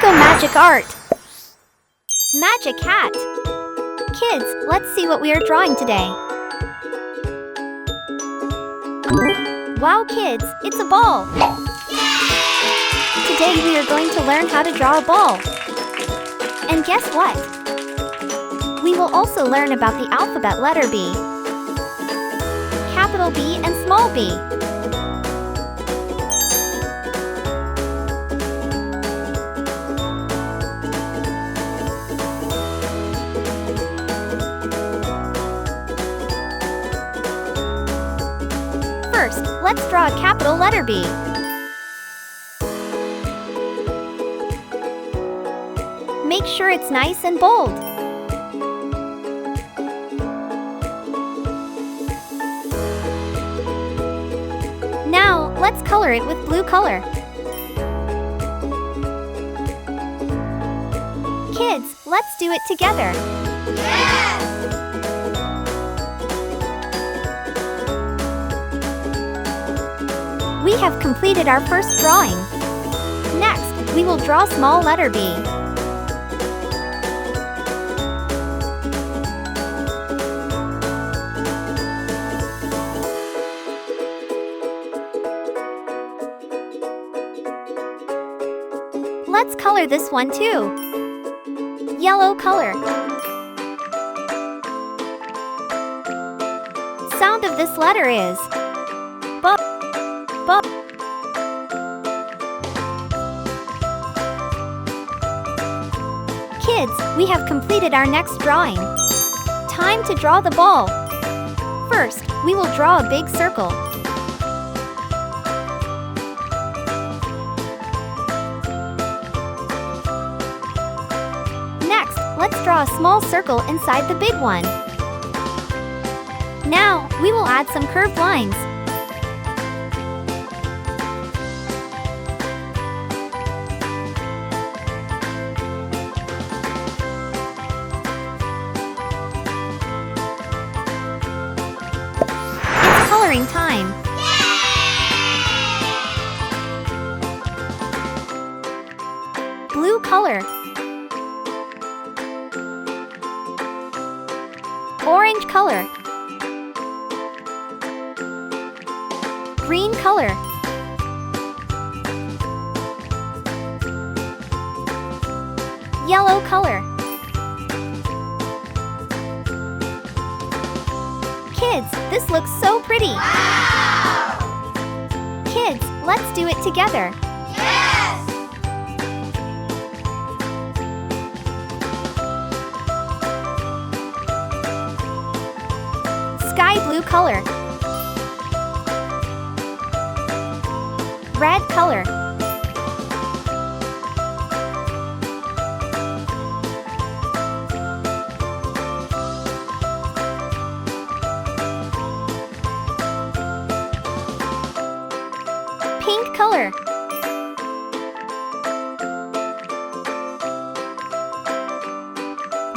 Eco Magic Art. Magic Hat. Kids, let's see what we are drawing today. Wow kids, it's a ball! Today we are going to learn how to draw a ball. And guess what? We will also learn about the alphabet letter B, capital B and small b. First, let's draw a capital letter B. Make sure it's nice and bold. Now, let's color it with blue color. Kids, let's do it together. Yes! We have completed our first drawing. Next, we will draw small letter B. Let's color this one too. Yellow color. Sound of this letter is B. B. Kids, we have completed our next drawing. Time to draw the ball. First, we will draw a big circle. Next, let's draw a small circle inside the big one. Now, we will add some curved lines. It's coloring time. Blue color. Orange color. Green color. Yellow color. Kids, this looks so pretty. Wow! Kids, let's do it together. Yes! Sky blue color. Red color. Pink color.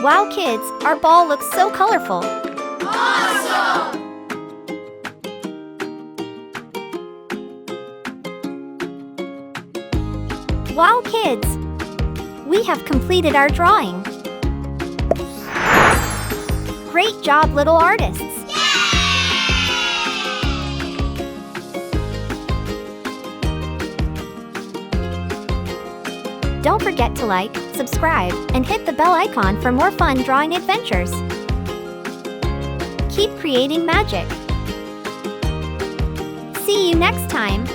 Wow kids, our ball looks so colorful. Awesome! Wow kids! We have completed our drawing. Great job, little artists! Don't forget to like, subscribe, and hit the bell icon for more fun drawing adventures. Keep creating magic. See you next time!